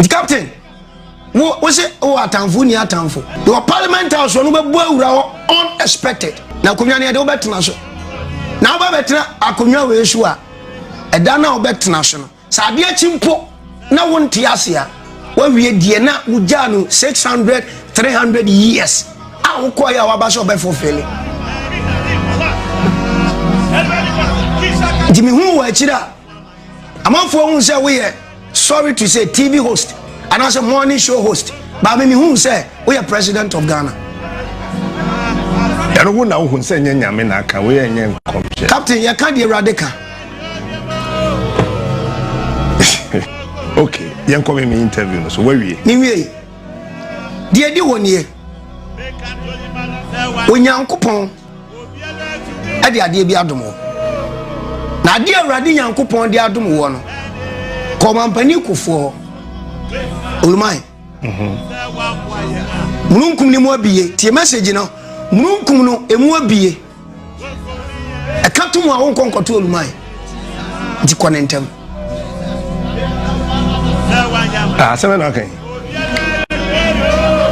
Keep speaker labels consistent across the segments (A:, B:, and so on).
A: Captain, what say, oh, atamfo ni atamfo. Your parliament house no be boa unexpected. Na akonwa ne de obetena so. Na obetena akonwa we so a eda na obetena so no. Sa ade achimpo na wonte ase a wa wie die na ugya no 600 300 years. A wo koya wa ba so be fulfill. Jimmy hu wa chira. Amanfo hu say we sorry to say TV host and as a morning show host. But me who say we are president of Ghana.
B: I don't know who say nyame na ka we enye nkom.
A: Captain, you can't be radical.
B: Okay, you come me interview so where we?
A: Ni we. Die di won ye. Onyankopon ade ade bi adomo. Na ade awrade nyankopon de adomo wo no. Komampani kufo Olumai. Mununkum ni mo abiye. Tie message no. Mununkum no emu abiye. Ekatum a won konkoto Olumai. Di konentem.
B: Sema na kan.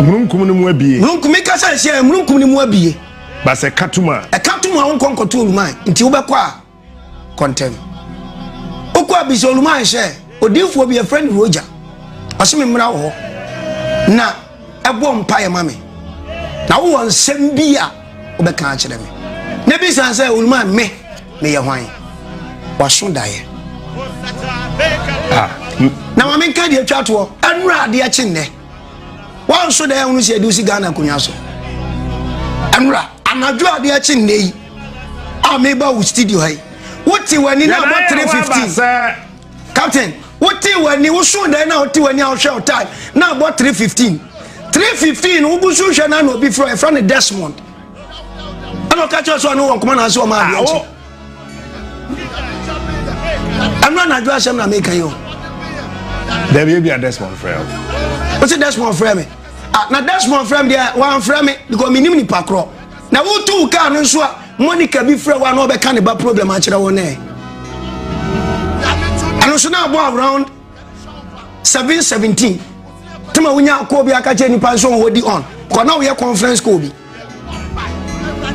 B: Mununkum ni mo abiye.
A: Mununkum ka sa hye mununkum ni mo abiye.
B: Ba se katuma.
A: Ekatum a won konkoto Olumai. Nti wo bekọ a kontem. Okwa bi so Olumai hye. Odinfo bi a friend Roja. Asome mra wo na ebo mpaye mame. Na wo nsem bi a obeka a kire me. Na bi san say Olumai me ye hwan. Waso dae. Na mame nka de atwa to anura ade a chinne. Wan so dae hunu se edusi Ghana konwa so. Anura anadwo ade a chinne yi. A me ba wo studio hai. Woti wani na about 315. Captain, what when you show that now when you show time now about 315 who go show na no be from a Desmond. I don't catch us on no one come on so man. I'm not address him na make you.
B: There will be a Desmond friend.
A: What's a Desmond friend? Na Desmond friend there one friend me because me ni pakro. Na wo two car no so Monica be friend one no be can ba problem a kire won eh. And so now around 717. Tuma wunya ko bi aka che ni panso wodi on. Because now we are conference ko bi.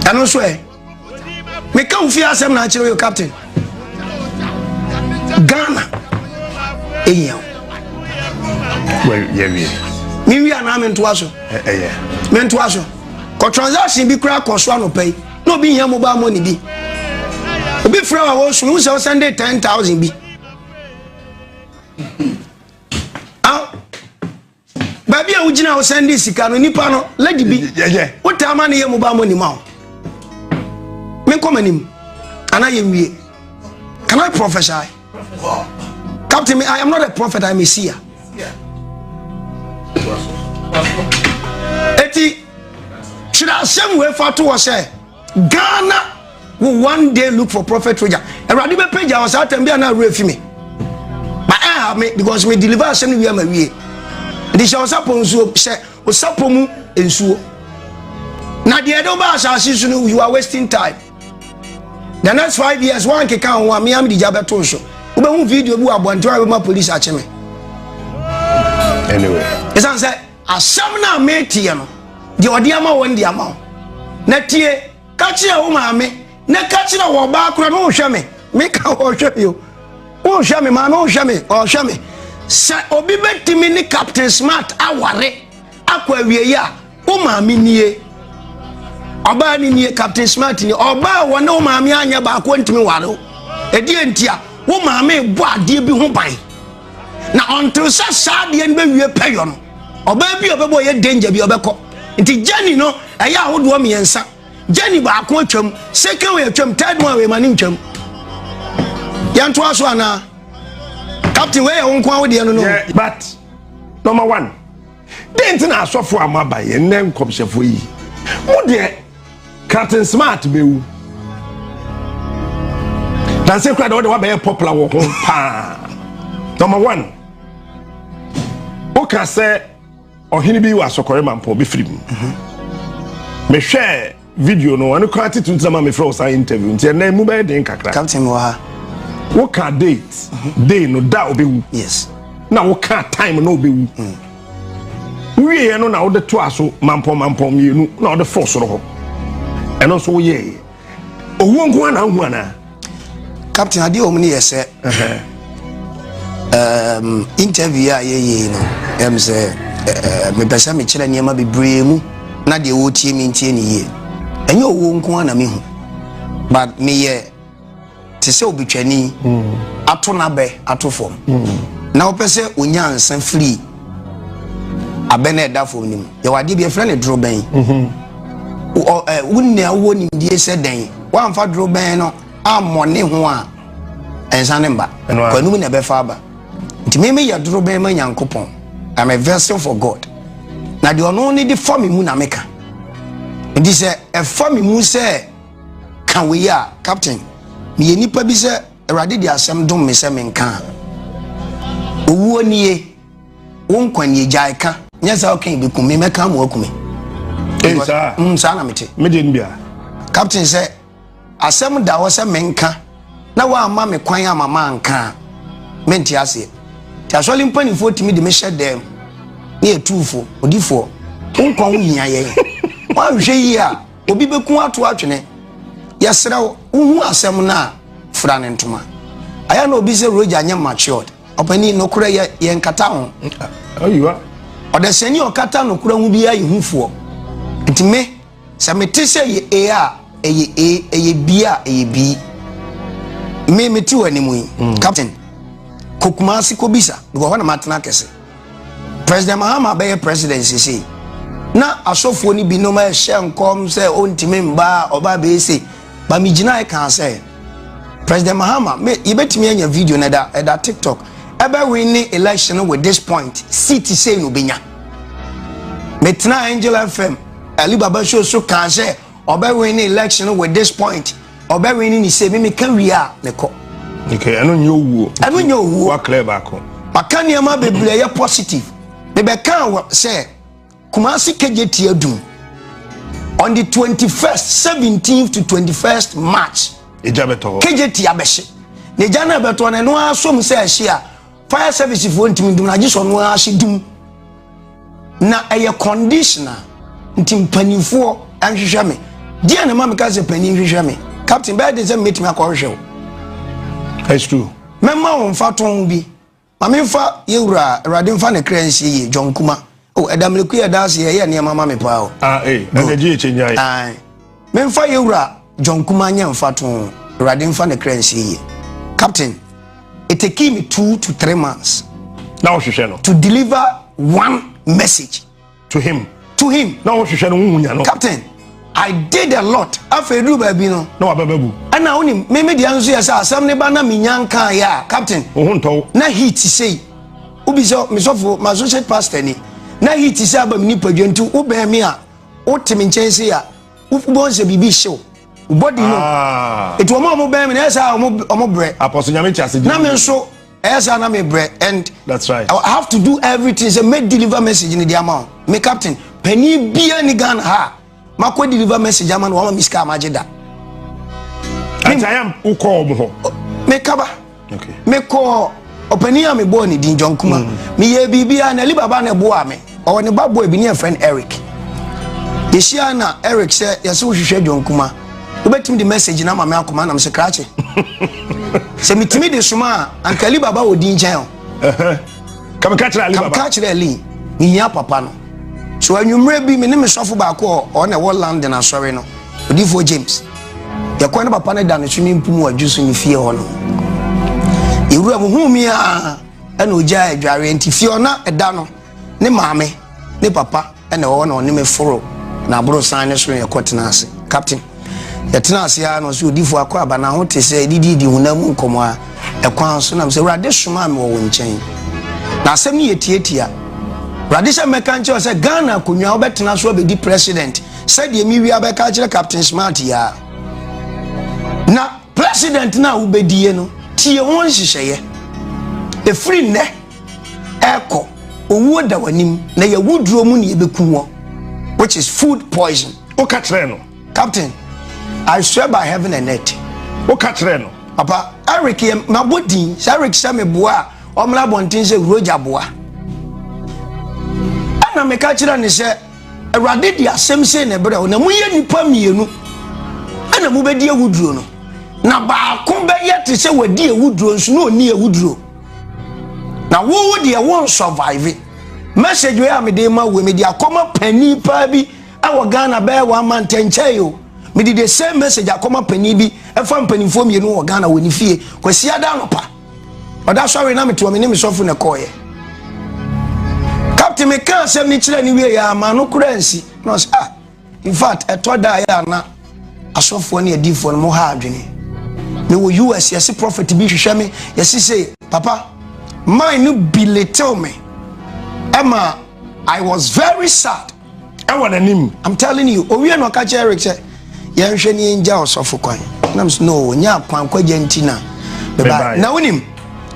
A: And also me ka ufi asem na kire yo captain. Ghana. Eeii.
B: Well, yeah.
A: Me wi ana me nto aso.
B: Yeah.
A: Me nto aso. Ko transaction bi kura ko so ano pay. No bi hia mobile money bi. Obi fra wa wo so we send 10,000 bi. Baby a ugina o send this sika no nipa no lady bi.
B: Yeah.
A: What time na ye mobile money ma. Me come anim. Ana ye wie. Can I prophesy? Captain, I am not a prophet, I am a seer. Eti should I same way for to say Ghana will one day look for Prophet Roja. And Radibe page I was out and be an refi me. But I have me because me deliver some we am a way. This shall suppose say o sapomu ensuo. Na the edoba asase no you are wasting time. The next 5 years one can count one me am the jabeto so. Ube hu video bu abonto we ma police ache me.
B: Anyway.
A: Esan say asam na metie no. The odiama won the amount. Na tie ka kire wo ma me na ka kire wo ba akora no hwe me. Me ka wo hwe yo. Wo hwe me ma no hwe me. O hwe me. Sa obi betimi ni Captain Smart aware akwa wie ya o maami nie oba ni nie Captain Smart ni oba wona o maami anya ba akwa ntimi ware edi entia wo maami bo ade bi ho ban na until sa de ni be wie peyo no oba bi obebo ye danger bi obekọ nti Jenny no eya ahodo me yensa Jenny ba akwa atwam second way atwam third one we mani ntwam yanto aso ana Captain, where you want to know?
B: Yeah, but number one, didn't I suffer a mabay and then come for ye? Oh, dear, Captain Smart, be that's a crowd order by a popular walk home. Number one, okay, say, or he be was so correct, for be free. Me share video no, and quite to some of my friends I interview, and then move by the Captain.
A: Waha.
B: What can date? Day no doubt be.
A: Yes.
B: na wo ka time na obewu wie no na wo de to aso mampom mienu na wo de force ro ho eno so wo ye owo nko na hu ana
A: captain ade o mni yese interview a ye no say me pesa me kire niam bebre mu na de wo tie mi ntie ni ye enye owo nko na me hu but me ye te se obitwani ato na be ato fom na opese onya ansan free abene da fom nim ye wade bi friend dro ben wunne awo nim die se den wa amfa dro ben no amone ho a ensane mba kwanu na be fa ba ntime me ya dro ben ma nyankopon I'm a vessel for God na de ono ni de for me mu na meka ndi se e for me mu se kan we ya captain me ye nipa bi se erade de asem dom me se menka owuo nie won kwani jai ka nyesa okan be kum me meka mo akume sa na mete
B: me de nbia
A: captain se asem da wo se menka na wa ama me kwan ama ma nka menti ase ti asoli mpani fo timi de me hye dem na etufo odifo nkwa wo hia ye wa hwe yi a obi beku ato atwene yesra wo asem na fra ne ntoma aya na obi se Roja anya matured opani no kura ye nkata ho
B: ayiwa
A: odesani okata no kura hu bia ye hufuo ntime se mete se ye a eye bia eye bi me meti wani mu captain kokumasi kobisa go ho na matena kese president Mahama be presidency say na asofo ni bi no ma hye nkom say ontime mba oba be say ba mi gina e kan say president Mahama me yebetimi anya video na da TikTok ebe win election with this point city say no benya metena Angel FM Ali Baba show so kan say oba win election with this point oba win ni say me kan wi a ne ko
B: okay anu nyo wa clear back
A: makani ama bebre ye positive me be kan say Kumasi KJT adum on the 21st 17th to 21st March
B: ejabeto
A: KJT abehye ne jana beto na no asom say ahye a fire service fo ntimi dum na giso no ahye dum na eye conditioner ntim panifo anhwehwe me dia na ma ka se panin hwehwe me captain be dey say metimi akohwe
B: it's true
A: memma won faton bi mamemfa yewura erade mfa ne kransie ye jonkuma oh edamleku ya das ye ne mama me pa o
B: energy echenjai
A: memfa yewura jonkuma nya mfaton erade mfa ne kransie ye captain it take me 2 to 3 months
B: now hwehwe no
A: to deliver one message
B: to him
A: now
B: hwehwe no hunya no
A: captain I did a lot after do baby no
B: wa bababu
A: ana oni me dia nso ya sa asam ne ba na minyanka ya captain
B: ohunto
A: na hit say obi so me sofo ma associate pastor ni na hit say aba mi nipadwantu wo ba mi a wo temi nchen say ya wo bo nse bibi show body no it wo mo ba mi na sa omo bre
B: apostle nyame chase
A: na me nso esa na me bre and
B: that's right
A: I have to do everything say make deliver message in the amount me captain pani bia ni gan ha mako deliver message ama no miska amageda
B: I am uko obo
A: me kaba
B: okay
A: me ko opani am bo ni din jonkuma me ye bibia na li baba na bo ame o ne babo ebi ne friend Eric yeshia na Eric say yase wo hwehwe jonkuma obetim the message na mama akoma na me se krache se mitimi de suma ankali baba odin chen
B: kam catch
A: ali ni ya papa no so anwumre bi me ne me sofo ba ko o na wo land na sorry no odifo James ya kwa na papa na da no swimming pool mu adwusu ni fie ho no ewura mu hu mi a na oja adware ntifie ona eda no ne maame ne papa na wo na me foro na abro san ne so ye kotena ase captain ya tena ase ya no so odifo akwa aba na ho te se didi hunam nkomo a ekwan so na me se urade soma me wo nchen na asem ni yetietia Radisha mekanche say Ghana kunwa obetena so be di president said ye mi wi abeka kire Captain Smart ya na president na ubedie no tie won hihye e free ne eko owu da wanim na ye wuduro mu ne ye beku which is food poison
B: o ka kire no
A: captain I swear by heaven and earth
B: o ka kire no
A: papa Eric ye mabodin Eric say me boa omla bontin se Roja boa ana me ka kira ne se awrade di asem se ne bre na muye nipa mienu ana mu bedi ewuduro no na ba ko be yete se wadi ewuduro nso no ni ewuduro na wo de won survive message we am de ma we me di akoma pani pa bi awo Ghana be wa man tenche yo me di the same message akoma pani bi e fa mpanimfo mienu wo Ghana woni fie kwasi ada no pa oda sorry na me to me ni sofu ne koye captain me kan sem ni kire ni we ya ma no kura nsi no in fact eto da ya na asofo ne adifo no mo ha adwene me wo US yes prophet bi hwehwe me yes say papa mine no belittle me Emma, I was very sad. I'm telling you, Owie no ka Eric say, "Yen hwe ni nja osofo kwan." Nam no, nya kwan kwa gentina. Bye. Na wonim.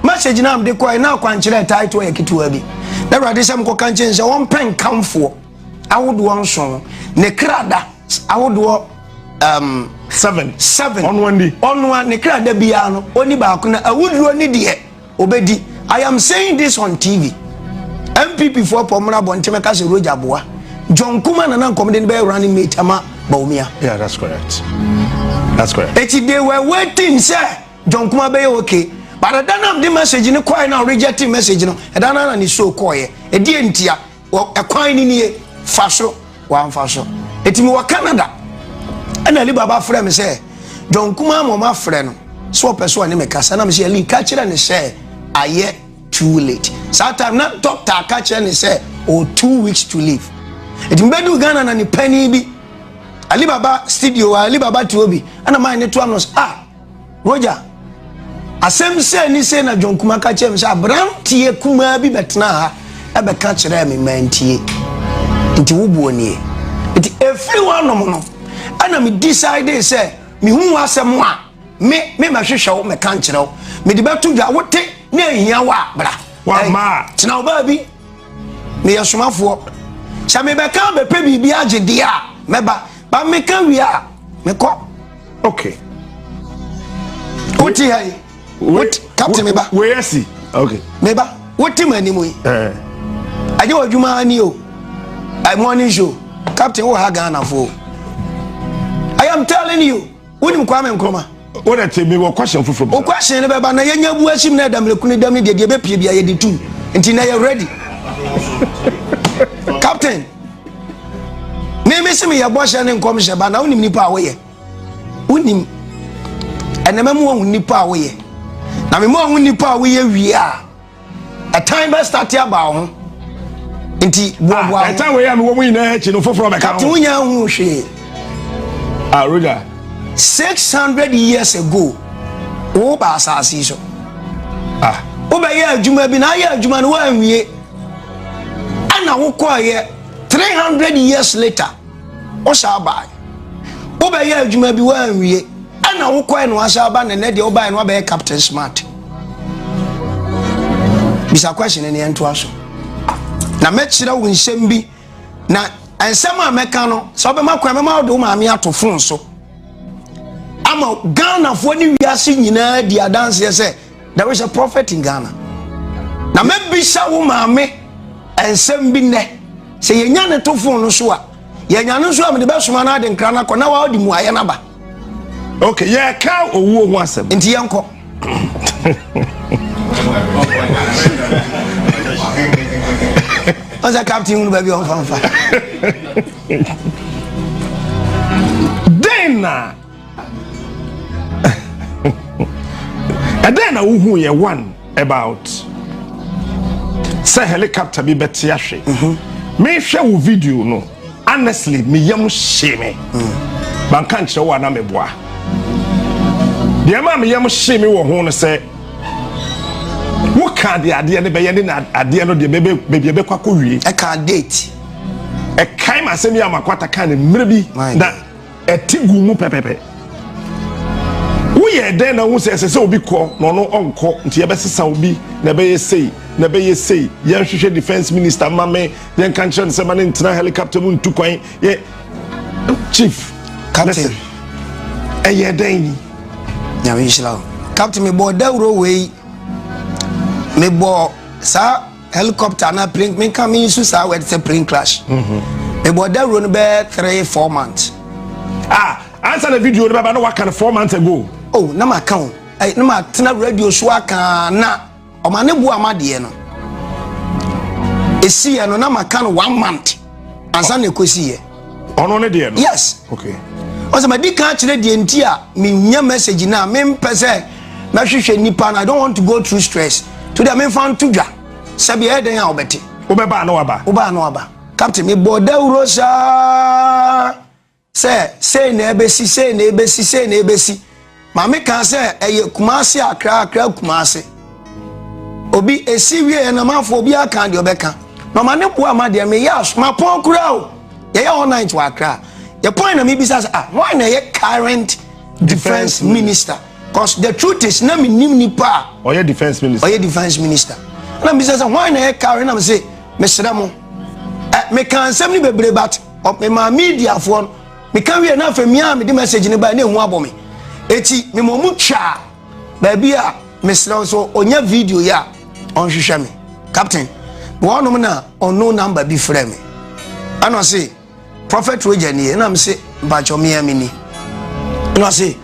A: Message na am de kwa na kwan kire title e kitu bi. Na rade sam ko kan chen say won pen kamfo. Awodo won so. Ne krada awodo 7 on one day. On one ne krada bia no, oni ba ko na awuduro ni de obedi. I am saying this on TV. MPP for Pomra Bontumi ka se Roja boa. John Kuma na nkomde be running mate ama Baumia.
B: Yeah, that's correct. That's correct.
A: They were waiting say John Kuma be okay. But I don't have the message in the now rejecting message no. I don't know ni so koye. E die ntia e kwan ni nie faso wan faso. Etimi wa Canada. Ana li baba frɛ me say John Kuma mo ma frɛ no. So person ani me kasa na me say li ka kire ne say aye too late. Sometimes not doctor catch and say, 2 weeks to live. It mbedu Ghana na ni penny bi. Alibaba studio Alibaba tuobi. Ana mind ne to anos Roja. Asem say ni say na John Kuma catch him say brantie kuma bi betna ha e be catch me mantie. Nti wubu oni. Nti everyone no. Ana me decide say me hu asem a me mahwehwe wo me kan kire wo. Me de betu dwa wote na ehia wa bra.
B: Ma
A: tina obabi me yasomafo sha me be kan be pe bibi agede a meba ba me kan wi a me ko
B: okay
A: oti hai what captain me ba
B: we yesi okay
A: me ba woti mani mu aje wadwuma ani o I morning show captain wo ha Ghana fo I am telling you wonim kwa me nkroma
B: what that me wo question from
A: o question ne be ba na yenya bu asim na dam lekunu dam ne de be pie bia ye de tu nti na you ready captain me se me ya bo hye ne nkom hye ba na wonim nipa a wo ye wonim enema mu wo nipa a wo ye na me mo wo nipa a wo ye wi a time be start ya ba ho nti bo
B: a time we ya me wo mu ina chi no foforo be ka ho
A: captain nya hu hwe
B: Roja
A: 600 years ago wo ba asasi so wo ba ye adwuma bi na ye adwuma no wa anwie ana wo koye 300 years later o sha ba wo ba ye adwuma bi wa anwie ana wo koye no wa sha ba ne de wo ba no ba Captain Smart bisa question ne ento aso na me kire wo nsem bi na ensem a meka no so be makwa me ma do ma me atofon so ama Ghana for ni wiase nyina di adanse say there is a prophet in Ghana na me bisa wo maame ensem bi ne se yenya ne tofon no so a yenya no so a me de besoma na de nkra na kɔ na wa di mu aye na ba
B: okay yeah ka owu ho asem
A: nti yenko Oza captain unu baby on fanfa
B: Dena and then I who ye one about say helicopter be better ahwe me hwe wo video no honestly me yam shame ban kan kire wo na me boa de ma me yam shame wo ho no say wo ka de ade ne be ye ne ade no de be kwakọ wie
A: e ka date
B: e kai ma se mi amakwata kan ne mre bi na etigu mu pepepe we den na wo se obi ko no no onko nti ye be sesa obi na be say ye hwehwe defense minister mame ye kan chen se man ntina helicopter mu ntu kwan ye chief
A: captain
B: ye den
A: ya we shila captain me bo dawro we Me bo sa helicopter na plane me come use sa word say plane crash. Me bo that run be 3-4 months.
B: Answer the video about no kind of 4 months ago.
A: Oh, na ma kan. Na ma tena radio so aka na o ma ne bu amade no. Esi no na ma kan 1 month. Ansa na ekosi ye.
B: Ono ne de no.
A: Yes.
B: Okay.
A: Ose ma di kan kire de nti a me nya message na me mpese na hwehwe nipa na I don't want to go through stress. Today me fan to dwa. Sabi e den a obeti.
B: Obeba na waba.
A: Oba na waba. Captain me boda Roja. Say na ebesi. Ma me kan say eye Kumasi akra Kumasi. Obi esi wie na manfo obi aka de obeka. No ma ne bo amade me yas ma pon kura o. Ye all night wa akra. Your point na me be say why na ye current defense minister? Cause the truth is na me nim nipa.
B: Oye defense minister. Na me say
A: why na ye current na me say me sere mo. Me kan sem ni bebre but of me ma media for me kan we na fa me am the message ni ba na hu abome. Eti me mo mu twa ba bia me sere so onya video ya on hwehwe me. Captain, one no na unknown number be frame me. I know say Prophet Roja ni na me say bacho me amini. I say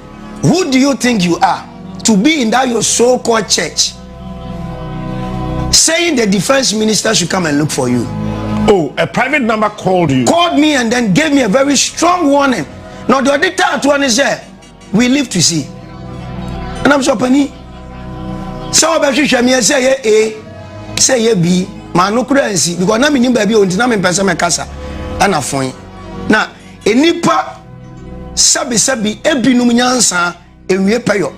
A: who do you think you are to be in that your so-called church saying the defense minister should come and look for you?
B: Oh, a private number called you.
A: Called me and then gave me a very strong warning. Now the other third one is there. We live to see. And I'm so penny. So about you me say A, say B, man no currency because na me nim baby on na me pesa me kasa. Ana fon. Na enipa sabi ebinum nyansa ewie payo.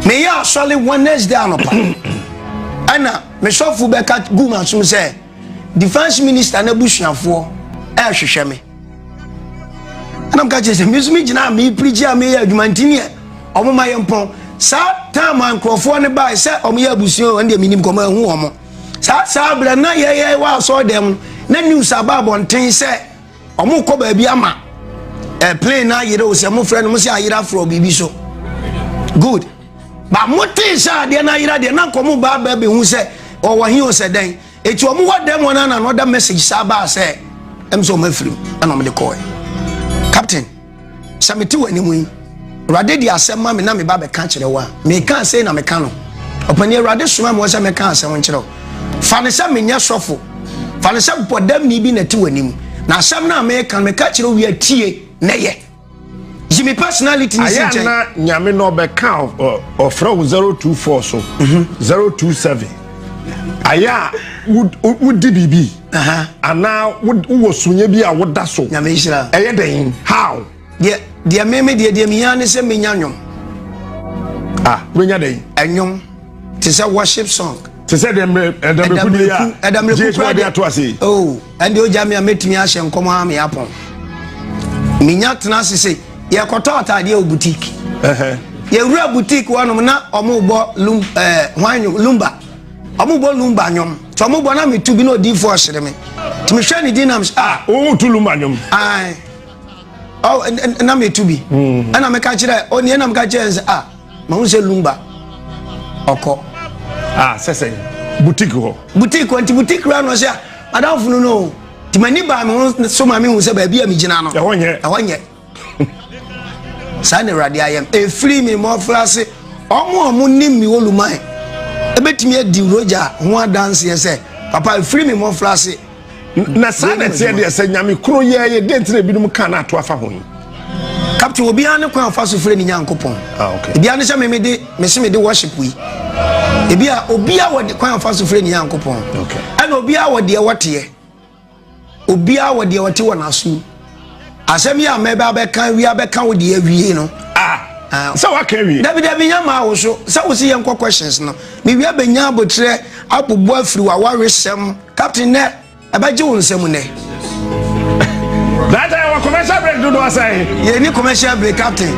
A: Me ya actually Wednesday anopa. Ana me shofu be kat guma sum say defense minister na busuafo hwehwe me. And I'm catching some music na me preach me adwumantini e omoma yempon sa time and crofo ne bai say omoya abusuo and minim koma hu omo sa bra na ye wa so dem na news about bonten say omo ko ba bi ama plane na yire o se mo friend mo say ayira fro bibi so good ba motin sa de na ayira de na komo ba be hu say o wa hi o se den eti omo wa dem na another message sa ba say em so mafrim and omo de call Captain, Samiti wanimu. Rade di asema me na me ba be kan kire wa. Me kan say na me kan no. Opani rade suma mo say me kan asem kire. Fa ne se me nya sofo. Fa ne se podam ni bi na ti wanimu. Na asem na me kan kire wi atie na ye. Jimi personality ni
B: sinche. Aya na nyame no be kan of 024 so. 027. Aya would DBB. And now wo sunye bi a woda so.
A: Nyame hira.
B: Eye den how?
A: Dia meme dia miyane se menya nwom.
B: Menya den.
A: Enwom. It is a worship song.
B: To say them kudi ya. Jesu dia to ase.
A: Oh, and o jam ya metimi ahye nkomo ha me yapon. Menya tena sese ye koto atade o boutique. Ye wura boutique wonom na omo bo lumba. Omo bo lumba nyom. So mo bona me tu bi no di for hire me. To me hwe ni di na me
B: tu lumba nyom.
A: Oh, na me tu bi. Ana me ka kire oni na me ka kire ma hu se lumba. Oko.
B: Sese boutique ho.
A: Boutique anti boutique ra no se madam funu no. Ti mani ba me so ma me hu se ba bia me gina no. Ehonye. Sa ne rade ayem. E free me mo flase. Omo nim mi woluman. Ebetimi adi Roja ho dance ye say papa free me mo flase
B: na sana tie de say nyame kro ye dent na binum kan na to afa ho
A: captain obi an kwan fa so free ni nyankopon
B: okay
A: ebi an se me se me de worship wi ebi a obi a wode kwan fa so free ni nyankopon
B: okay
A: and obi a wode wote obi a wode wote wona so asem ya meba be kan wi abeka wode awie no
B: so what can we
A: David nyama wo so so we see yenko questions no me wi abenya abotre abubu afiri wa waresem captain ne abaje wo nsem ne
B: that our commercial break do no say
A: ye ni commercial break captain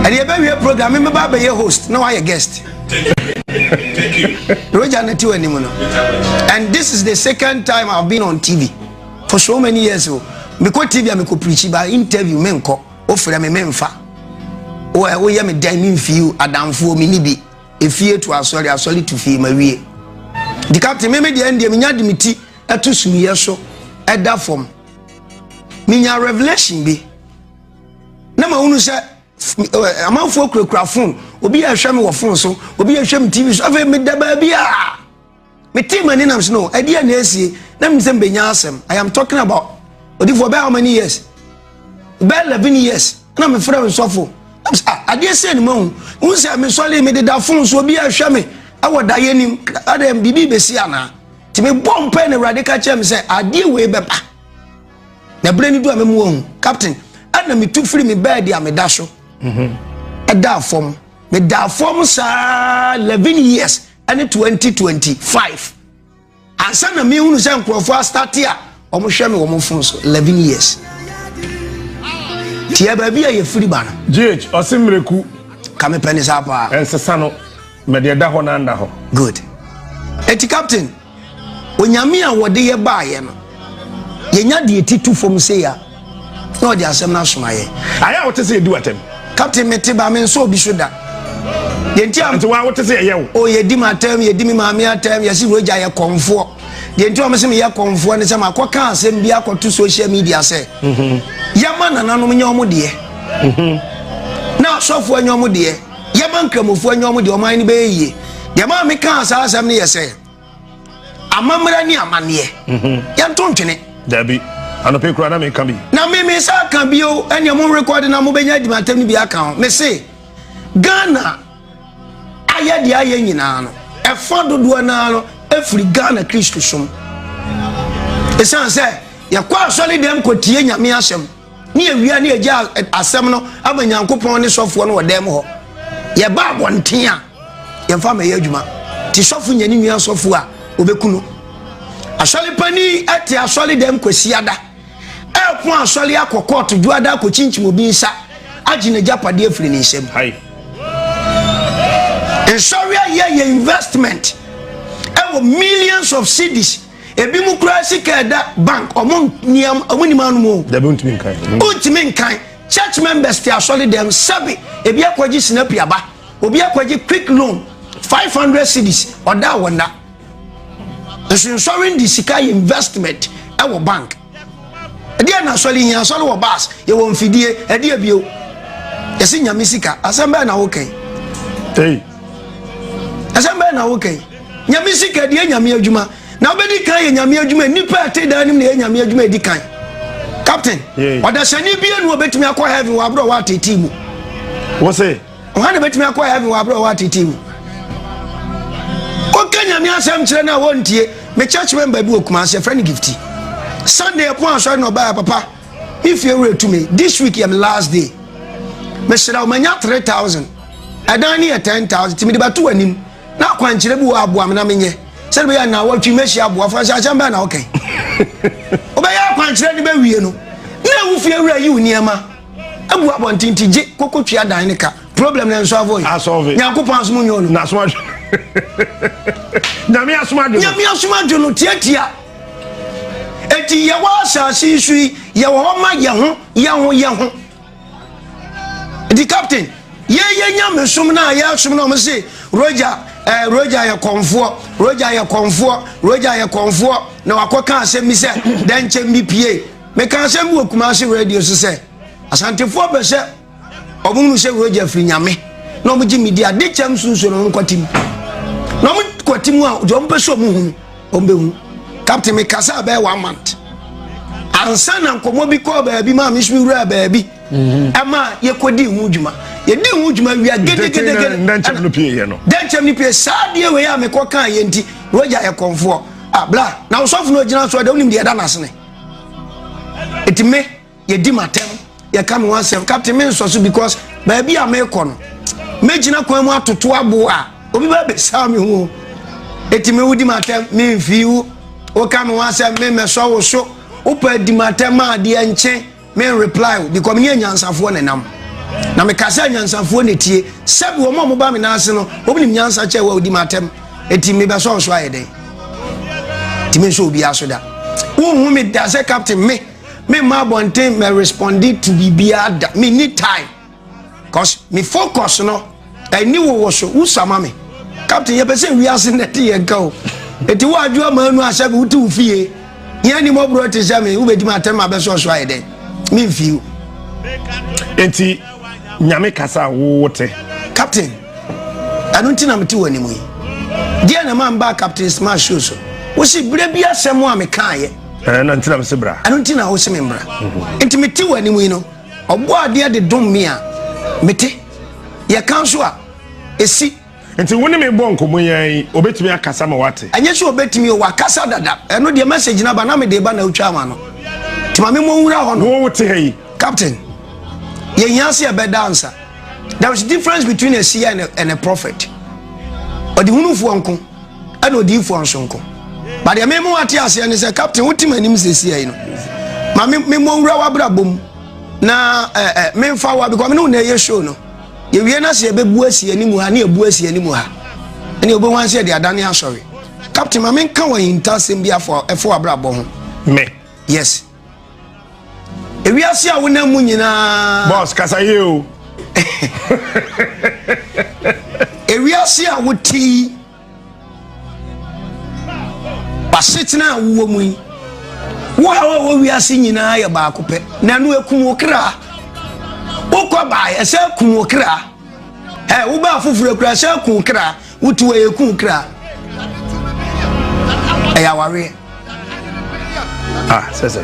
A: and ye be we program me ba be host no why guest thank you Roja na ti wani mu no and this is the second time I've been on TV for so many years so me ko TV me ko preach ba interview me nko o frɛ me memfa o ye me dan me mfiu adamfo me ni bi efie to asori to fie mawie the captain me de end me nya de meti eto sumiye so eda form minya revelation bi na ma hunu se amanfo kura phone obi ya hwe me wo phone so obi ya hwe me TV so ave me da ba bia me team ani nam so no ade na esie na me se mbenya asem. I am talking about odi for how many years? About 11 years. Na me frɛ so for ade se ni ma hu se me sole me de da phone so obi ya hwe me awo da yenim ade bibi besi ana ti me bomb pen radical chem se ade we beba na brani do amemu hu captain ana me tu free me bed ya me da so da form me da form sa 11 years and 2025 ansa na me hunu se nkrofo start ya omo hwe me omo phone so 11 years ti aba bia ye free bana
B: gh osimreku
A: kame penny sa pa
B: ensesa no me de da ho na nda ho
A: good eti captain onyame a wode ye baaye no yenya de etitu fom se ya no de asem na somaye
B: aya wote se edu atem
A: captain mete ba me so obi so da yenti am
B: nti wa wote se ye wo
A: o ye di matem ye di mi maame atem ye si roja ye konfo yenti o me se me ye konfo ne se ma akoka asem bi akoto social media se yama nananom nya omo de na sofo anya omo de yama nkramofo anya omo de o man ni be yie de ma me kan asa asem ne ye se amamra ni amane ya ntontwene
B: dabi anope kura na me kan bi
A: na me sa kan bi o anya mo record na mo benya di matem ni bi aka me se Ghana aya di aya nyina no e fa dodo na no efri Ghana Kristo som esan se ya kwa asole dem kotie nyame asem ni ewia ni eja asem no abanyankopon ne sofo no wodem ho ye ba abonten a ye fa me ye adwuma ti sofo nyani nua sofo a obekunu asole pani ati asole dem kwasiada e pon asole akokot duada ko chinchim obi nsa agine japade afri ni nsem
B: hai
A: in sorry ye investment e millions of cedis ebi mu kura sika da bank omon ni manu mo
B: da Wontumi
A: nkan church members ti asole dem sabi ebi akwaji snap yaba obi akwaji quick loan 500 cedis oda wona so insuring the sika investment e wo bank e dia na asole yin asole wo bas ye wo mfidie e dia bio yesi nyame sika asamba na okay
B: hey
A: asamba na okay nyame sika dia nyame adwuma na obedi kan ye nyame adwuma nipa ate da nim na ye nyame adwuma edi kan captain oda sani bia no obetumi akọ heaven wa bro wa tete mu
B: wo say
A: o na betumi akọ heaven wa bro wa tete mu o kan nyame asem kire na wontie me church member bi okuma se friend gifty Sunday upon so no ba papa if you were to me this week am last day me shira o manya 3000 adani ya 10000 timi de batu anim na kwankire bi wo aboa me na menye se be ya na watwi meshi aboa fa sha chamba na okay o be ya kwankire ni be wie no na wu fie wura yi uniema abu abontinti je kokotwi adan ne ka problem na nso avoid nyankopon asom nyo no
B: na so nyame asomado
A: no tiatia eti ye wa asasi sui ye wo ma ye ho the captain ye nyame som na ya som na o se Roja ya konfo na wakoka asem mi se den chem bi pie me kan asem wo kuma se radio so se asantefo be se obunu se Roja firi nyame na omo gi media de chem sunso no nkotim na omo kotim a jo mpe so mu hu ombe hu captain me kasa be 1 month ansa na nkomo bi ko ba bi ma mi sumi wura ba bi ama ye kodi hu djuma ye di hu djuma wi agede den chem ni pie sadie we ya me ko kan ye nti Roja ya konfo bla na osofu no gina so da onim de da nasene etime ye di matem ye come one self captain me so because ba bi a me ko no me gina kwan mu atoto abo a obi ba be sa me hu etime wudi matem me mfiu o come one self me so wo so o pa di matem a de enche me reply because me nyansafo ne nam na me kasa nyansafo ne tie sabi wo mo ba me na ase no obi nim nyansa che wa odi matem etime be so ayede time so obi asoda wo hu me da say captain me ma bonten me responded to bibia me need time cause me focus no I knew wo so usama me captain ye pese wi ase net ye nka o eti wo adwo manu ahye be wuti ufie ye ni mo bro te jame wo bedi ma tem abeso so aye den me mfiu
B: enti nyame kasa wo wote
A: captain anunti na meti wani mu yi dia na man ba captain smash show so wo si bre bia asem a me kan ye
B: na ntina me se bra
A: anunti na wo se me bra enti meti wani mu yi no obo ade de dom me a meti ye counsel a esi
B: enti woni me bo nkomo yan obetumi akasa ma wate
A: anye so obetumi o wakasa dada eno de message na ba na me de ba na utwa ma no ti ma me mo nwura ho no
B: wo wote hey
A: captain ye yanse e be dancer. There is difference between a seer and a prophet. Or the hunu fu anko and odi fu ansonko. But the memo ati ase and say captain what team anim say seer you know. Ma me mo nwura wa bra bom na me mfa wa because me no na ye show no. Ye wie na se be bu asie anim ha na e bu asie anim ha. Ene obo wan say the adane asori. Captain ma me kan wa intasem bia for abra bo ho.
B: Me.
A: Yes. E wi ase a wona mu nyina
B: boss kasa ye o.
A: Ewiase a wuti basetina wo mu yi wo wiase nyina ya ba akopɛ na no ekum okra ukwa ba ya se kum okra wo ba afufuru okra se kum okra wuti wo ekum okra aya ware
B: sese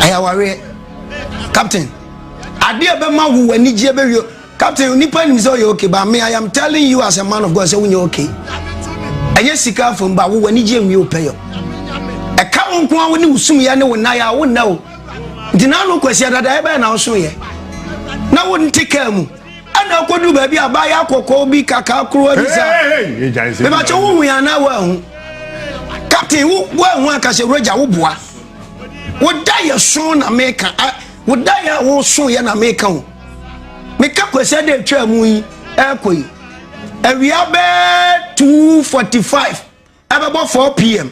A: aya ware captain ade be ma wo wani je be wi captain nipa nim say okay but me I am telling you as a man of God say we okay anye sika fo mba wo wani je nwi opeyo e ka wonko a woni usum ya ne wona ya wo na o dina no kwasi dada e be na so ye na wo ntika mu ana kodu ba bi aba ya kokko bi kaka kro abisa me ba che wo ya na wa hu captain wo hu aka se Roja wo boa wo da ye so na meka wo da ya wo so ye na meka ho meka kwese de twa mu yi ekoi awia be 2:45 abebo 4 p.m.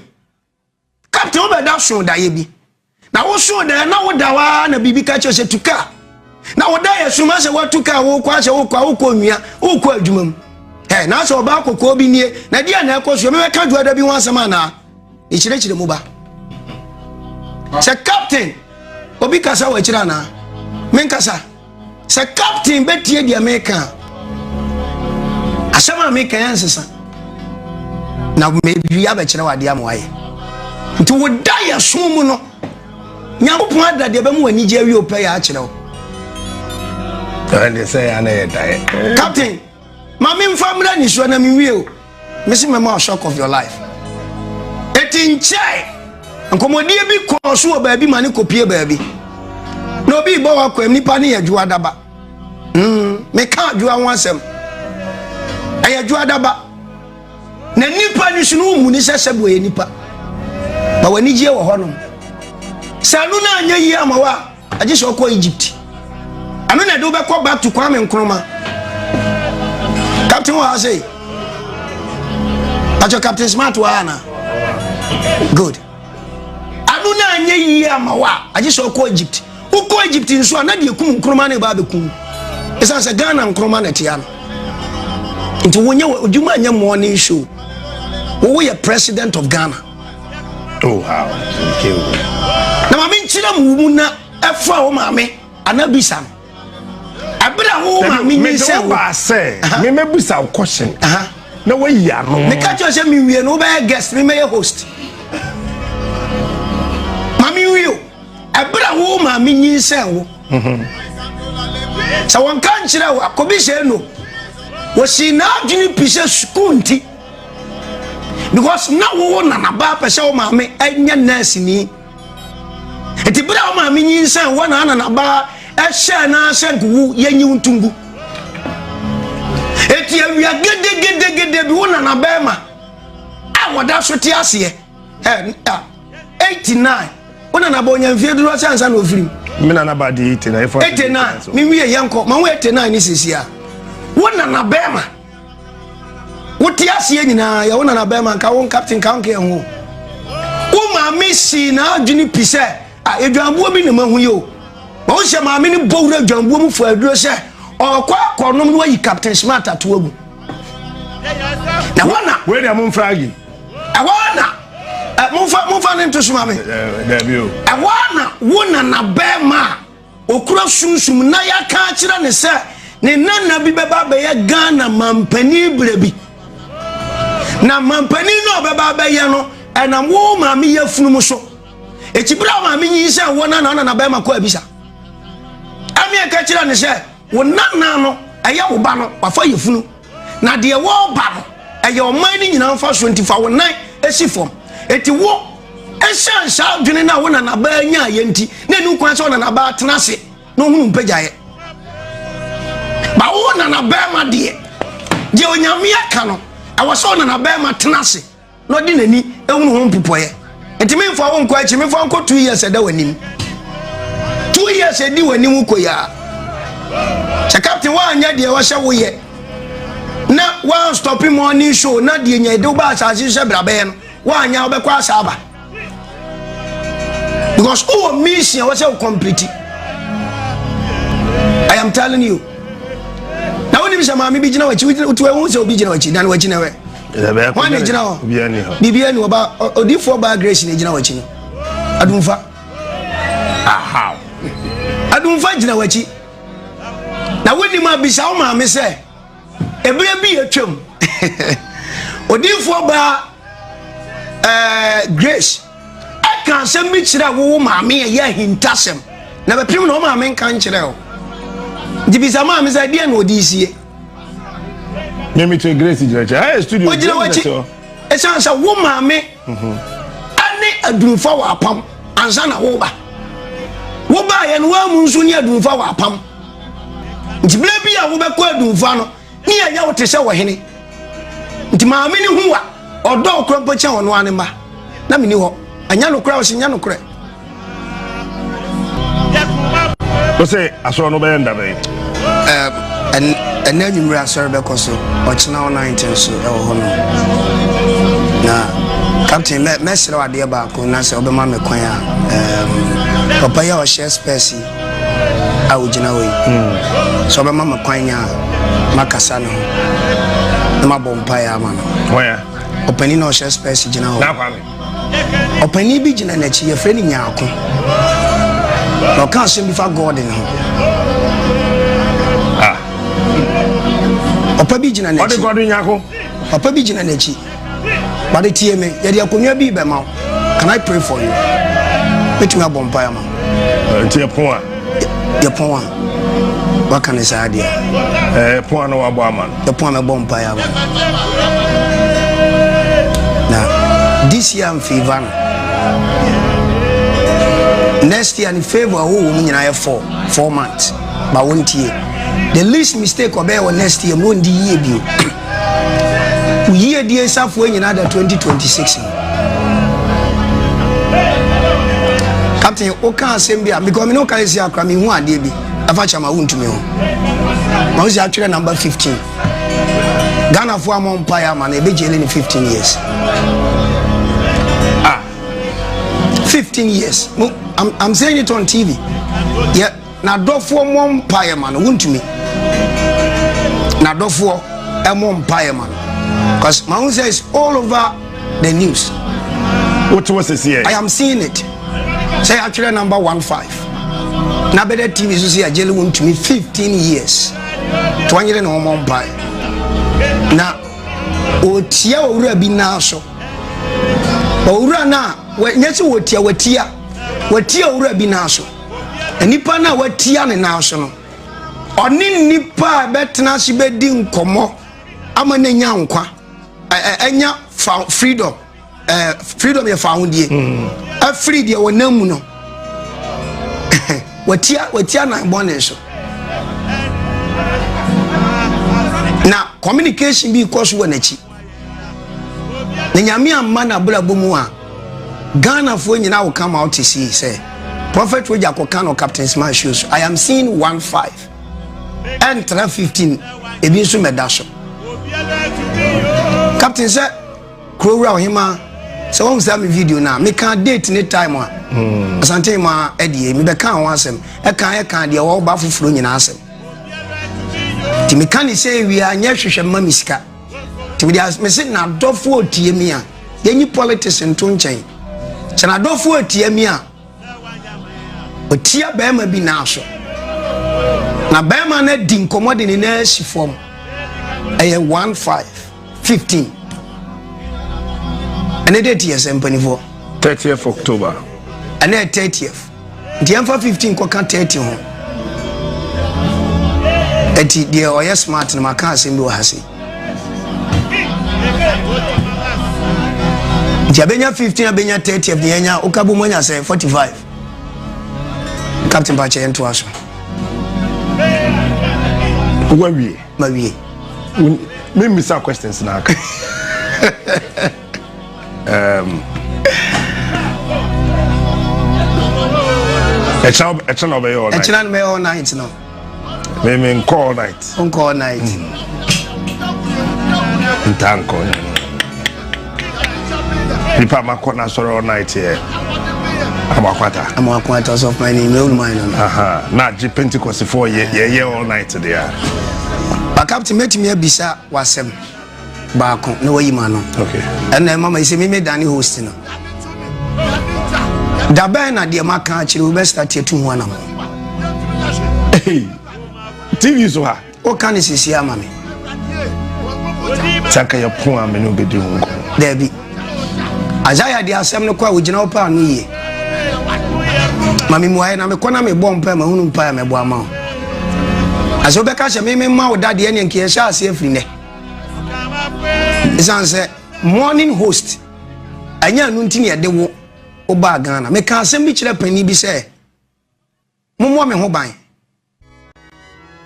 A: captain wo be da so da ye bi na wo so da na wo da wa na bibi ka che se tuka na wo da ye so ma se wo tuka wo kwa se wo kwa nwia wo kwa adwumam na so ba kokko bi nie na dia na ekoso me ka duada bi wansama na e chire mu ba se captain obi kasa wa chira na men kasa se captain betie di America asema America yansesa na me bia be chira wa dia moaye nti wo da ya sumu no nyankopon ada de be mu ani je wi opa ya chira wo
B: and say ana ye dai
A: captain ma me mfamra ni so na me wi o me se me ma shock of your life etinchai nkomodie bi koso o ba bi mane kopie ba bi no bi bo wa kwam nipa ne yadwu adaba me ka adwu anwasem ayadwu adaba na nipa ni sunu mu ni sesebo ye nipa ba wani je wo hono sanu na anya yi amawa aje so ko Egypt anu na do be ko back to Kwame Nkrumah captain wa say ajo captain smart wa na good anu na anya yi amawa aje so ko Egypt uko Egypt nso na de kum Nkrumah ne ba be kum esa se Ghana Nkrumah na tia no nti wonye odwuma anya morning show wo ye president of Ghana.
B: Oh wow, okay.
A: Na mama nchira mu na efa wo mame anabisa abira wo mame nyi se wo
B: ba se me mebusa question na wo ya no
A: me ka cho se mi wie no ba guest me me host mame wie abira wo mame nyi se wo sa won kan nchira wo akobi se no wo si na adwini pise skunti because na wo na na ba pese wo mame anya nurse ni eti bra wo mame nyinsan wo na na ba ehye na asenku yenyi untungu eti awia gede bi wo na ba ma a woda so ti ase 89 wo na ba onya mfie duro sansa na ofiri
B: me na ba di 89
A: mi wie yanko ma wo 89 ni sisia wo na ba ma wuti asiye nyina ya wona na bema nka won captain ka nke ho wo ma mesi na adwini pise a edwambo bi na mahu yo wo hye ma me ni bowura edwambo mu fu aduro se okwa akonom no yi captain smart atoagu na wana
B: we dey am fragi
A: wana mumfa nto suma me
B: Debio
A: wana wona na bema okura sunsum na ya ka kira ne se ne nana bi beba be ya Ghana mampani brebi na mampani no beba be ye no na wo ma me yafunu mu so ekibra ma me yin se wona na bema ko abisa ami ka kira ne se wona na no eye wo ba no wafa yafunu na de wo ba no eye o man ni nyina mfa so ntifa wo nan esi fom eti wo eshan sha dwene na wona na ba nya ye nti na nu kwan se wona na ba tena se no hunu mpagyaye ba wona na ba ma de onyame aka no awoso wona na ba ma tena se no de nani ehunu ho mpopoye enti me mfa wo nkwa achi me mfa nko 2 years eda wanim 2 years edi wanim ko ya cha captain wa anya de wo hye wo ye na one stopping morning show na de nya de ba sa hye brabe no wa anya obekwa asaba because who mission was complete. I am telling you. Now when you say mama bi gina wachi utu say obi gina wachi dan wachi na we. One e gina ho. Bibia ni oba odifo ba grace ni gina wachi no. Adumfa. Aha. Adumfa gina wachi. Na woni ma bi sa o ma me say ebere bi atwam. Odifo ba grace kan sem bi kire wo maame ye hintasem na bepim na o maame kan kire o dibisa maame za die na odisie
B: nemi to grace jira hey studio
A: ojira wachi e sansa wo maame ane adunfa wa apam ansa na wo ba ye no wa mu nso ni adunfa wa apam ntibile bi a wo be ko adunfa no ni ya wo te se wo hene nti maame ni hu wa odo okropo che wono ane ma na mini ho anya no kura o sinya no kura
B: o say aso no be nda be
A: and then you asor be koso o china o 19 so e ho no na captain me sere wade ba ko na se obe ma me kwan a papa ya o share space a o gina we so obe ma me kwan ya makasa no na ma bompa ya ma no
B: where
A: opani no share space gina ho
B: na kwa me
A: opani bi gina na chi ye freni nyaako no kan se bi fa god in ho opa bi gina na chi
B: odi god nyaako
A: opa bi gina na chi ba de tie me ye de akonwa bi be ma can I pray for you betumi abompa ya ma
B: tie pon a
A: ye pon a wa kan sa dia
B: pon no wa bo ama
A: ye pon me bompa ya ma na this year in favor next year in favor who will mean I 4 months but won't year the least mistake or bear next year won't the year be year dear self when you another 2026 Captain Oka Assembly because no can see a crime in one day be a fachama Wontumi I was actually number 15 Ghana for a umpire man a big in 15 years 15 years. I'm saying it on TV. Yeah, now do for one umpire man, Wontumi. Now do for a umpire man. Because my own says all over the news.
B: What was this here?
A: I am seeing it. Say actually number 15. Now better TV so see a jelly Wontumi 15 years. 20 years no umpire. Now, Otia ura bi na so. Ura na nyesi watia ura bi na so. Nipa na watia ne na so no. Oni nipa betena si bedi nkomo ama na nya nkwa. Enya freedom. Freedom ye found ye. A free de wonamu no. Watia na bone so. Na communication bi koso wanachi. Nyame amma na brabo mu a Ghana fo nyina will come out to see say Prophet Roja kokano Captain Smart shoes I am seeing 15 and 15 ebi nso medasho Captain say krowra ohima say won say me video na me kan date ni time a asante ma edie me be kan ho asem e kan de wo ba foforo nyina asem ti me kan say wi anya hwehwe ma misika Tibidias me say na dofo otie mi a yenyi politics nto nchen se na dofo otie mi a otia bema bi na so na bema na di nkomo de ni na si form eye 15 ene date yes empanifo
B: 30th October
A: ene 30th di emfa 15 ko kan 30 ho eti de oye smart na maka asem bi wo hase Jabenya 15 abenya 30 of the enya okabu monya say 45 Captain Bache ento aso
B: Wawie
A: mawie
B: me misa questions na aka Echana obey all night.
A: Echana me all night no.
B: Me call night.
A: On call night.
B: Ntanko. People makona sorry all night here.
A: Amakwata of my name no mine no.
B: Aha. Na G Pentecost 4 year all night there.
A: Ba captain met me bisa wasem. Baako na wayi ma no.
B: Okay.
A: And mama say me dani host no. Da ben na de maka akire we start etu ho na mo.
B: Hey. TV so ha.
A: O kan sisi ama me.
B: Saka ya pon am no bedi hunko.
A: There be. Azaya de asem no kwa ogina opa anu ye. Mami muaye na me kona me bom pa ma hunu mpa me bo ama. Aso be ka she me ma wo dade ene nke sha ase afri ne. Isan say morning host. Anya anu ntini ede wo oba Ghana. Me ka asem bi kire pani bi say mommo me ho ban.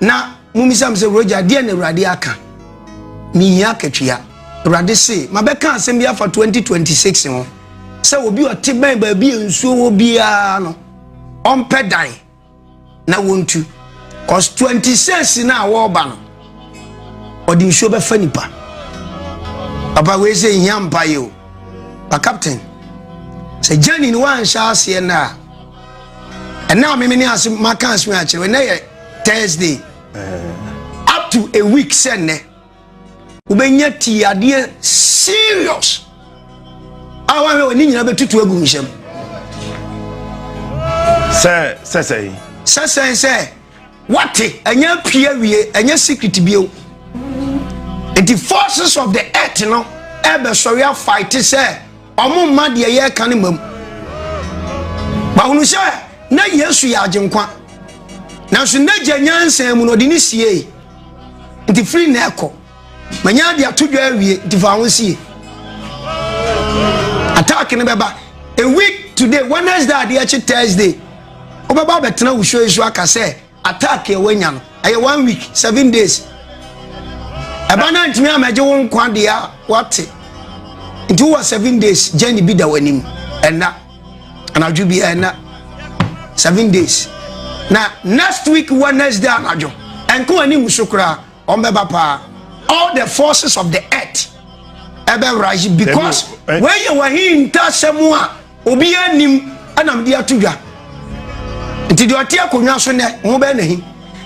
A: Na mumisam se Roja de na Awurade aka. Mi hia katwia. Awurade se mabeka asem bi afa 2026 ho. Se obi ote ban ba bi ensuo wo bia no. Ompe dan na wontu. Cause 26 na wo ba no. Odi nsuo be fa nipa. Papa we say hia mpa ye o. Pa captain. Se journey ni wan sha ase na. And now me ni asem maka asem a kire na ye Thursday. Up to a week sene ubenya ti ade serious awa we ni nyina betutu agu mhyem say what anya pia wie anya secret bio the forces of the earth no ebe sorry fight say omo ma de ye kan mam ba hunu say na Yesu ya agenkwa na so na gyanyansan mu no de ni sie nti free na ekọ manya de atodwa awie nti fa ho sie attack ne beba a week today Wednesday de eche Thursday obaba betena wo show isu aka say attack e wanya no aye 1 week 7 days abana ntimi amaje wo nkwa de ya what nti wo 7 days journey bi da wanim enna anadwo bi enna 7 days. Now next week Wednesday anajo enko ani musukura ombeba pa all the forces of the earth ebe rise because when you were here in tasemu a obi anim anam dia tudwa nti de otia konwa so ne ho be na hi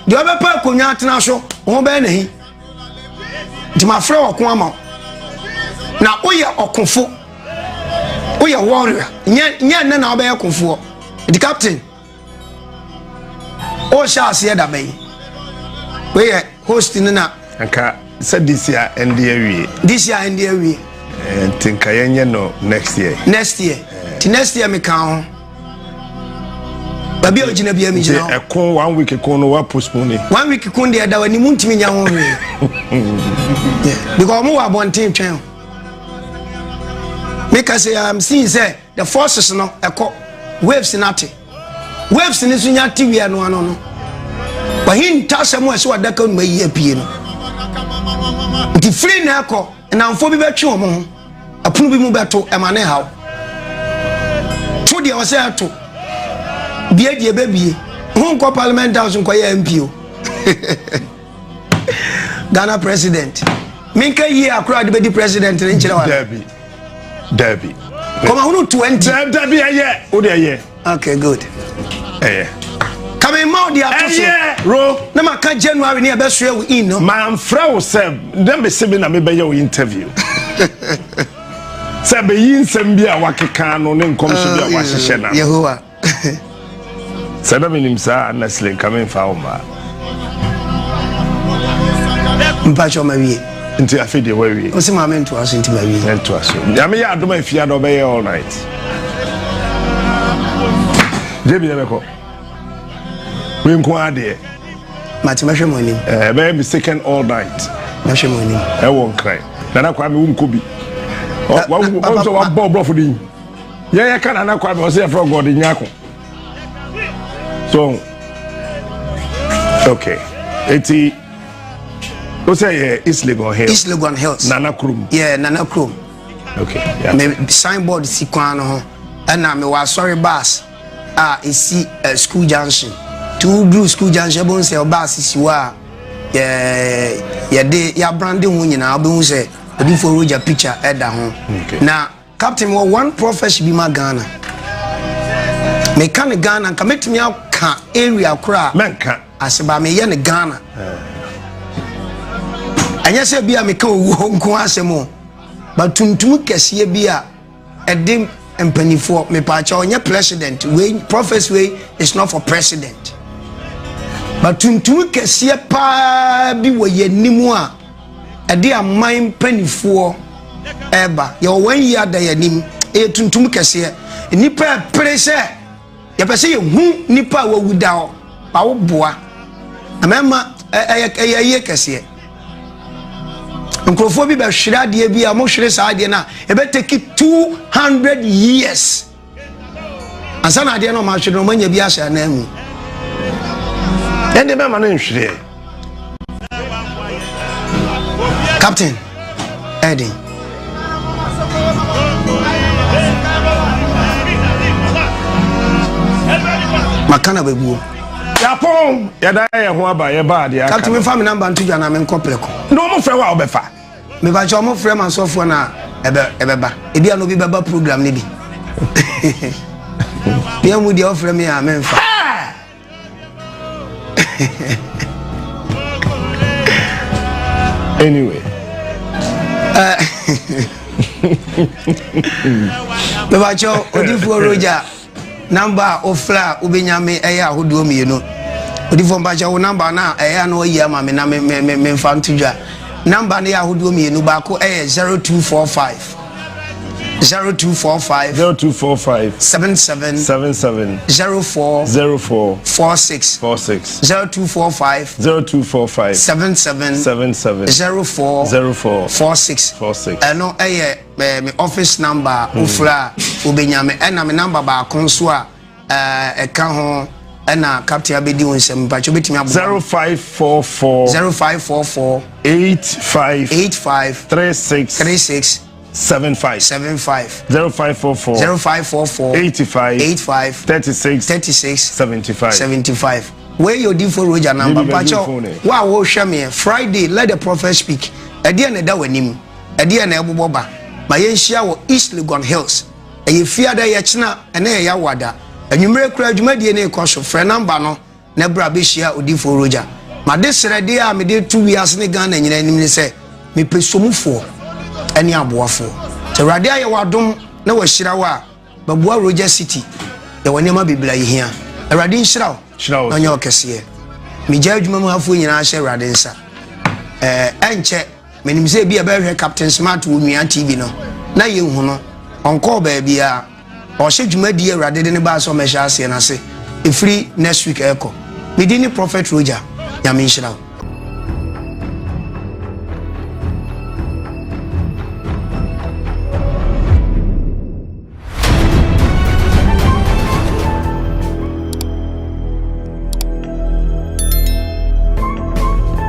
A: de obepa konwa atena so ho be na hi nti ma frɛ okon ama na oye okonfo oye warrior nya na na obe okonfo the captain o sha ase da bai we host ni na
B: anka said this year and the awie think ayenye no next year
A: ti next year me kan ho babi ogina bia me gina
B: e kon 1 week kon no wa postpone
A: 1 week kon de da wani muntimi nya ho we because mo wa bonten twen make I say I'm seeing say the forces no eko waves nati waves ni so nya tiwia no ano no ba hin tasem we so adaka no yi apie no di free na eko na mfo bi betwe o mo apunu bi mu beto e mane haw to de o se ato bie die bebie hu ko parliament house ko ya MPO Ghana president minka yi akura de be president ni nchira wa
B: Derby
A: come on 20
B: Derby aye o de aye
A: okay good Come out the atoso.
B: Ro.
A: Na maka January ni abesua we in no.
B: Man fra wo say dem be se be na me be your interview. Say be yin sem bia wakeka no ne nkom so bia wahehye na.
A: Yehowa.
B: Say na minim sa honestly coming fa oma.
A: Mpacho mawie.
B: Nti afide wawie.
A: O se ma me nto aso nti mawie.
B: Nto aso. Ya me ya adoma afia do be all night. Jebi lebeko. We nko ade.
A: Matimahwe mo nim.
B: Be second all night.
A: Mahwe mo nim.
B: E won krai. Nana kwa me unko bi. Wa so wa bob for din. Ye kana na kwa me o say for God nyako. So okay. Eti o say East Legon Hills.
A: East Legon Hills.
B: Nana Krum.
A: Yeah, Nana Krum.
B: Okay. Yeah.
A: Me signboard si kwan ho. Na me wa sorry bus. Isi school junction. Two blue school junction bon say bus si wa. Yeah, de ya branding ho nyina obi say Obofour Roja picture eda ho. Na captain one prophet be ma Ghana. Me kan Ghana ka metimi aka area kura.
B: Menka.
A: Aseba me ye ne Ghana. Anya se bia me ka owo nko asemo. But tuntum kese bia edim empanifo me pa cha onye president we prophets way is not for president. But tuntum kese pa bi wo ye nimu a ede aman panifo eba ye 1 year da yanim e tuntum kese nipa prese ye pese ye hu nipa wa wuda ho pa wo boa amema ye kese Nkrofo bi be hwira de bi a mo hwire sa de na e be take 200 years ansana de no ma hwire no manya bi asa na amu
B: ende be ma no hwire
A: Captain Eddie makana bebuo
B: Yapon ya da ye ho aba ye ba de aka
A: Captain me family number ntu dwa na me nkopreko
B: no mo frɛ wa obefa
A: me ba cho mo frɛ man sofo na ebeba ebi an obi beba program ni bi bia mu dia ofrɛ me a me mfa
B: anyway
A: me ba cho Obofour Roja number ofla ubenyame eya ahodo mienu Obofour ba cho number na eya no yi ama me na me mfa ntudwa number na ya ahodo mienu ba ko 0245 77 04 46 0245 77 04 46 eno me office number ofla ubenyame ena me number ba konso a eka ho ena captain abedi wonsem ba cho betimi abo
B: 0544 85 36 75 0544 85 36 75
A: where your Obofour Roja number pacho wa wo hwe me Friday let the prophet speak ade na da wanim ade na eboboba ma ye nhia wo East Legon Hills e fiada ye chena ene ye yawada anwumre kura adwumadie na ekoso frɛ number no na bra be hia Obofour Roja ma de srede a me de 2 years ne Ghana nyina nim ne se me pesomufo ani aboafo te rade aye wadom na wahira wa babua Roja City e wonema bibla yehia rade nhira wo onye okese me ja adwuma mu afo nyina hye rade nsa enche menim se bia be hwe Captain Smart wo nua TV no na ye hu no onko ba bia o hye dwumadi rade de ne ba so me hye ase na se e free next week eko me di ni Prophet Roja ya me nhira wo